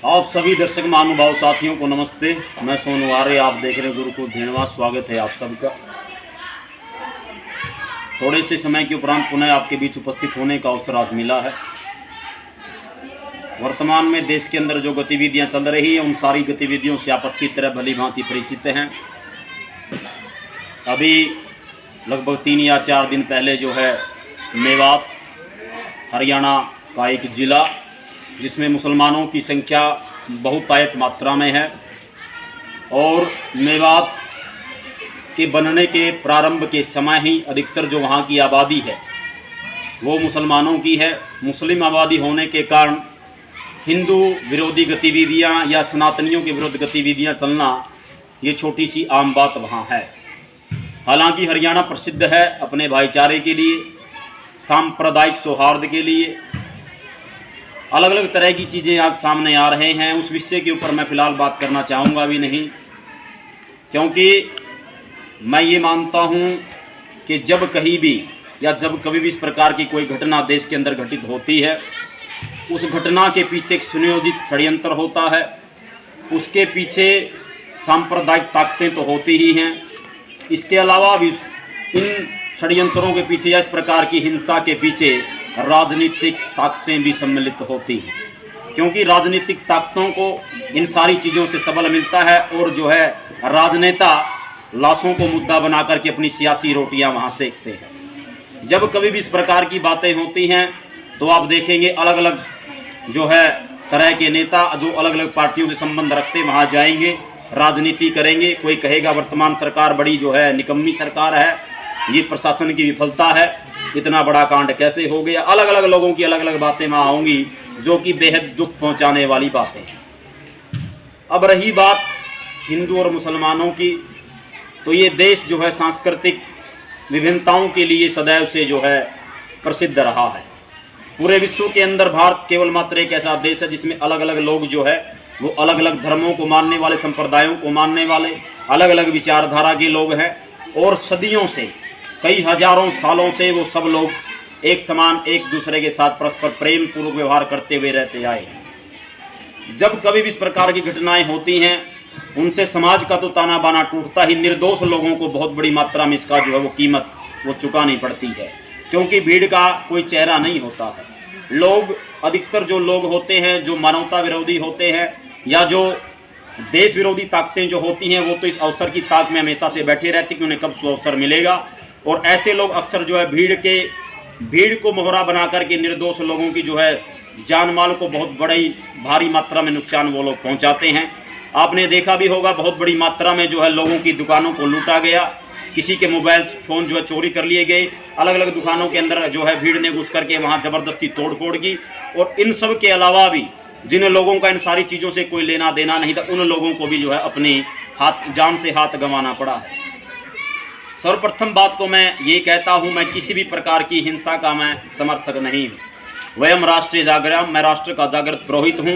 आप सभी दर्शक महानुभाव साथियों को नमस्ते। मैं सोनू आर्य, आप देख रहे हैं गुरुकुल धेनवा। स्वागत है आप सबका। थोड़े से समय के उपरांत पुनः आपके बीच उपस्थित होने का अवसर आज मिला है। वर्तमान में देश के अंदर जो गतिविधियां चल रही हैं उन सारी गतिविधियों से आप अच्छी तरह भली भांति परिचित हैं। अभी लगभग 3 या 4 दिन पहले जो है मेवात हरियाणा का एक ज़िला जिसमें मुसलमानों की संख्या बहुतायत मात्रा में है और मेवात के बनने के प्रारंभ के समय ही अधिकतर जो वहाँ की आबादी है वो मुसलमानों की है। मुस्लिम आबादी होने के कारण हिंदू विरोधी गतिविधियाँ या सनातनियों के विरुद्ध गतिविधियाँ चलना ये छोटी सी आम बात वहाँ है। हालांकि हरियाणा प्रसिद्ध है अपने भाईचारे के लिए, सांप्रदायिक सौहार्द के लिए। अलग अलग तरह की चीज़ें आज सामने आ रहे हैं। उस विषय के ऊपर मैं फ़िलहाल बात करना चाहूँगा भी नहीं, क्योंकि मैं ये मानता हूँ कि जब कहीं भी या जब कभी भी इस प्रकार की कोई घटना देश के अंदर घटित होती है, उस घटना के पीछे एक सुनियोजित षड्यंत्र होता है। उसके पीछे सांप्रदायिक ताकतें तो होती ही हैं, इसके अलावा भी इन षड्यंत्रों के पीछे या इस प्रकार की हिंसा के पीछे राजनीतिक ताकतें भी सम्मिलित होती हैं, क्योंकि राजनीतिक ताकतों को इन सारी चीज़ों से सबल मिलता है और जो है राजनेता लाशों को मुद्दा बना करके अपनी सियासी रोटियां वहां सेकते हैं। जब कभी भी इस प्रकार की बातें होती हैं तो आप देखेंगे अलग अलग जो है तरह के नेता जो अलग अलग पार्टियों से संबंध रखते वहां जाएंगे, राजनीति करेंगे। कोई कहेगा वर्तमान सरकार बड़ी जो है निकम्मी सरकार है, ये प्रशासन की विफलता है, इतना बड़ा कांड कैसे हो गया। अलग अलग लोगों की अलग अलग बातें वहाँ होंगी जो कि बेहद दुख पहुँचाने वाली बातें। अब रही बात हिंदू और मुसलमानों की, तो ये देश जो है सांस्कृतिक विभिन्नताओं के लिए सदैव से जो है प्रसिद्ध रहा है। पूरे विश्व के अंदर भारत केवल मात्र एक ऐसा देश है जिसमें अलग अलग लोग जो है वो अलग अलग धर्मों को मानने वाले, संप्रदायों को मानने वाले, अलग अलग विचारधारा के लोग हैं और सदियों से, कई हजारों सालों से वो सब लोग एक समान एक दूसरे के साथ परस्पर प्रेम पूर्वक व्यवहार करते हुए रहते आए हैं। जब कभी भी इस प्रकार की घटनाएं होती हैं उनसे समाज का तो ताना बाना टूटता ही, निर्दोष लोगों को बहुत बड़ी मात्रा में इसका जो है वो कीमत वो चुकानी पड़ती है, क्योंकि भीड़ का कोई चेहरा नहीं होता है। लोग अधिकतर जो लोग होते हैं जो मानवता विरोधी होते हैं या जो देश विरोधी ताकतें जो होती हैं वो तो इस अवसर की ताक में हमेशा से बैठे रहती कि उन्हें कब सुअवसर मिलेगा। और ऐसे लोग अक्सर जो है भीड़ को मोहरा बना करके निर्दोष लोगों की जो है जान माल को बहुत बड़ी भारी मात्रा में नुकसान वो लोग पहुंचाते हैं। आपने देखा भी होगा बहुत बड़ी मात्रा में जो है लोगों की दुकानों को लूटा गया, किसी के मोबाइल फ़ोन जो है चोरी कर लिए गए, अलग अलग दुकानों के अंदर जो है भीड़ ने घुस करके वहाँ ज़बरदस्ती तोड़ फोड़ की। और इन सब के अलावा भी जिन लोगों का इन सारी चीज़ों से कोई लेना देना नहीं था उन लोगों को भी जो है अपनी जान से हाथ गंवाना पड़ा है। सर्वप्रथम बात तो मैं ये कहता हूँ, मैं किसी भी प्रकार की हिंसा का मैं समर्थक नहीं हूँ। वयम राष्ट्रीय जागरण, मैं राष्ट्र का जागृत पुरोहित हूँ।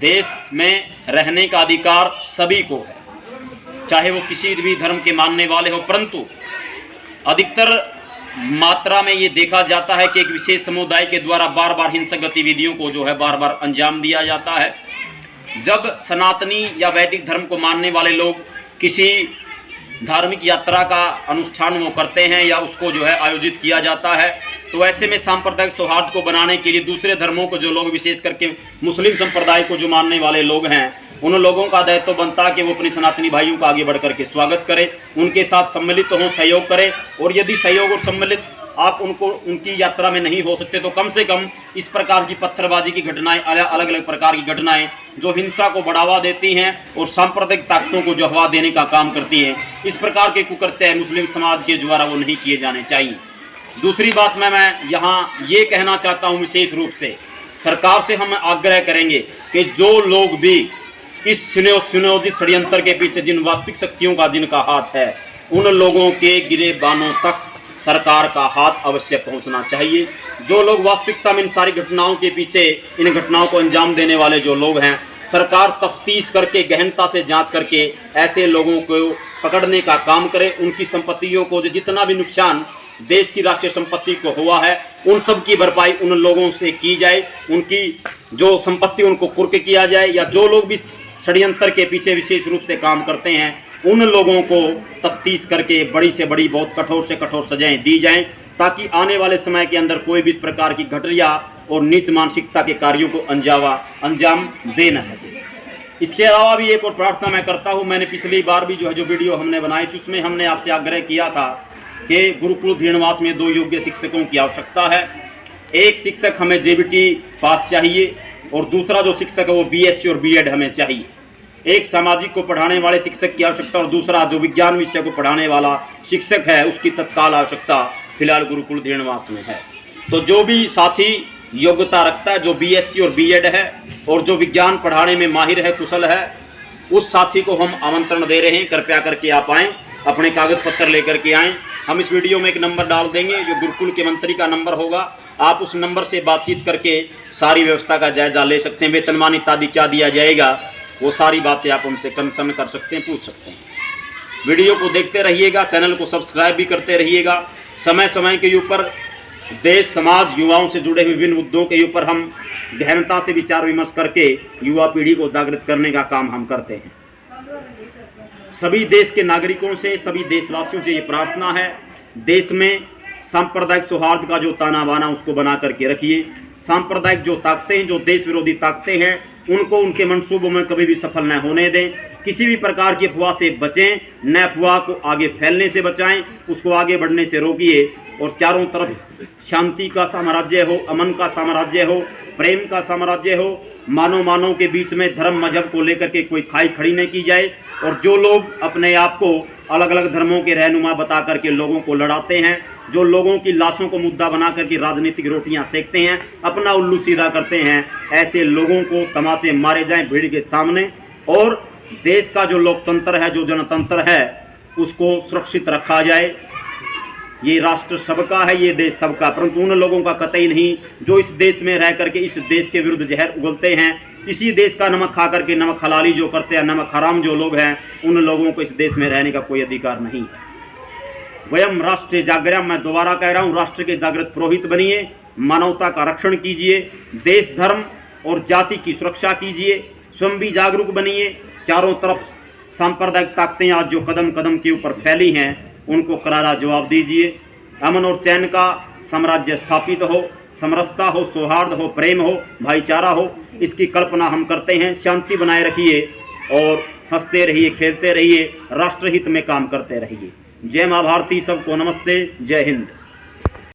देश में रहने का अधिकार सभी को है, चाहे वो किसी भी धर्म के मानने वाले हो, परंतु अधिकतर मात्रा में ये देखा जाता है कि एक विशेष समुदाय के द्वारा बार बार हिंसक गतिविधियों को जो है बार बार अंजाम दिया जाता है। जब सनातनी या वैदिक धर्म को मानने वाले लोग किसी धार्मिक यात्रा का अनुष्ठान वो करते हैं या उसको जो है आयोजित किया जाता है, तो ऐसे में सांप्रदायिक सौहार्द को बनाने के लिए दूसरे धर्मों को जो लोग, विशेष करके मुस्लिम संप्रदाय को जो मानने वाले लोग हैं, उन लोगों का दायित्व बनता है कि वो अपने सनातनी भाइयों का आगे बढ़ करके स्वागत करें, उनके साथ सम्मिलित हों, सहयोग करें। और यदि सहयोग और सम्मिलित आप उनकी यात्रा में नहीं हो सकते तो कम से कम इस प्रकार की पत्थरबाजी की घटनाएं, अलग अलग प्रकार की घटनाएं जो हिंसा को बढ़ावा देती हैं और सांप्रदायिक ताकतों को जो हवा देने का काम करती हैं, इस प्रकार के कुकृत्य मुस्लिम समाज के द्वारा वो नहीं किए जाने चाहिए। दूसरी बात मैं यहाँ ये कहना चाहता हूँ, विशेष रूप से सरकार से हम आग्रह करेंगे कि जो लोग भी इस सुनियोजित षड्यंत्र के पीछे जिन वास्तविक शक्तियों का जिनका हाथ है, उन लोगों के गिरेबानों तक सरकार का हाथ अवश्य पहुंचना चाहिए। जो लोग वास्तविकता में इन सारी घटनाओं के पीछे, इन घटनाओं को अंजाम देने वाले जो लोग हैं, सरकार तफ्तीश करके गहनता से जांच करके ऐसे लोगों को पकड़ने का काम करे। उनकी संपत्तियों को जितना भी नुकसान देश की राष्ट्रीय संपत्ति को हुआ है, उन सब की भरपाई उन लोगों से की जाए, उनकी जो संपत्ति उनको कुर्क किया जाए, या जो लोग भी षड्यंत्र के पीछे विशेष रूप से काम करते हैं उन लोगों को तफ्तीश करके बड़ी से बड़ी, बहुत कठोर से कठोर सजाएं दी जाएं, ताकि आने वाले समय के अंदर कोई भी इस प्रकार की घटिया और नीच मानसिकता के कार्यों को अंजाम दे न सके। इसके अलावा भी एक और प्रार्थना मैं करता हूं। मैंने पिछली बार भी जो वीडियो हमने बनाई थी उसमें हमने आपसे आग्रह किया था कि गुरुकुल धीणवास में 2 योग्य शिक्षकों की आवश्यकता है। एक शिक्षक हमें जेबीटी पास चाहिए और दूसरा जो शिक्षक है वो बीएससी और बीएड हमें चाहिए। एक सामाजिक को पढ़ाने वाले शिक्षक की आवश्यकता और दूसरा जो विज्ञान विषय को पढ़ाने वाला शिक्षक है उसकी तत्काल आवश्यकता फिलहाल गुरुकुल धीणवास में है। तो जो भी साथी योग्यता रखता है, जो बीएससी और बीएड है और जो विज्ञान पढ़ाने में माहिर है, कुशल है, उस साथी को हम आमंत्रण दे रहे हैं। कृपया करके आप आएँ, अपने कागज पत्र लेकर के आएँ। हम इस वीडियो में एक नंबर डाल देंगे जो गुरुकुल के मंत्री का नंबर होगा। आप उस नंबर से बातचीत करके सारी व्यवस्था का जायजा ले सकते हैं। वेतनमान इत्यादि क्या दिया जाएगा वो सारी बातें आप उनसे कंसर्न कर सकते हैं, पूछ सकते हैं। वीडियो को देखते रहिएगा, चैनल को सब्सक्राइब भी करते रहिएगा। समय समय के ऊपर देश, समाज, युवाओं से जुड़े विभिन्न मुद्दों के ऊपर हम गहनता से विचार विमर्श करके युवा पीढ़ी को जागृत करने का काम हम करते हैं। सभी देश के नागरिकों से, सभी देशवासियों से ये प्रार्थना है, देश में सांप्रदायिक सौहार्द का जो ताना बाना उसको बना करके रखिए। सांप्रदायिक जो ताकतें हैं, जो देश विरोधी ताकतें हैं, उनको उनके मंसूबों में कभी भी सफल न होने दें। किसी भी प्रकार की अफवाह से बचें, न अफवाह को आगे फैलने से बचाएं, उसको आगे बढ़ने से रोकिए और चारों तरफ शांति का साम्राज्य हो, अमन का साम्राज्य हो, प्रेम का साम्राज्य हो। मानव के बीच में धर्म मजहब को लेकर के कोई खाई खड़ी न की जाए। और जो लोग अपने आप को अलग अलग धर्मों के रहनुमा बता करके लोगों को लड़ाते हैं, जो लोगों की लाशों को मुद्दा बना करके राजनीतिक रोटियां सेकते हैं, अपना उल्लू सीधा करते हैं, ऐसे लोगों को तमाचे मारे जाएं भीड़ के सामने। और देश का जो लोकतंत्र है, जो जनतंत्र है, उसको सुरक्षित रखा जाए। ये राष्ट्र सबका है, ये देश सबका, परंतु उन लोगों का कतई नहीं जो इस देश में रह करके इस देश के विरुद्ध जहर उगलते हैं। इसी देश का नमक खा करके नमक हलाली जो करते हैं, नमक हराम जो लोग हैं, उन लोगों को इस देश में रहने का कोई अधिकार नहीं है। वयम राष्ट्र जागृत, मैं दोबारा कह रहा हूँ, राष्ट्र के जागृत पुरोहित बनिए, मानवता का रक्षण कीजिए, देश, धर्म और जाति की सुरक्षा कीजिए, स्वयं भी जागरूक बनिए। चारों तरफ सांप्रदायिक ताकतें आज जो कदम कदम के ऊपर फैली हैं उनको करारा जवाब दीजिए। अमन और चैन का साम्राज्य स्थापित हो, समरसता हो, सौहार्द हो, प्रेम हो, भाईचारा हो, इसकी कल्पना हम करते हैं। शांति बनाए रखिए और हंसते रहिए, खेलते रहिए, राष्ट्रहित में काम करते रहिए। जय माँ भारती, सबको नमस्ते, जय हिंद।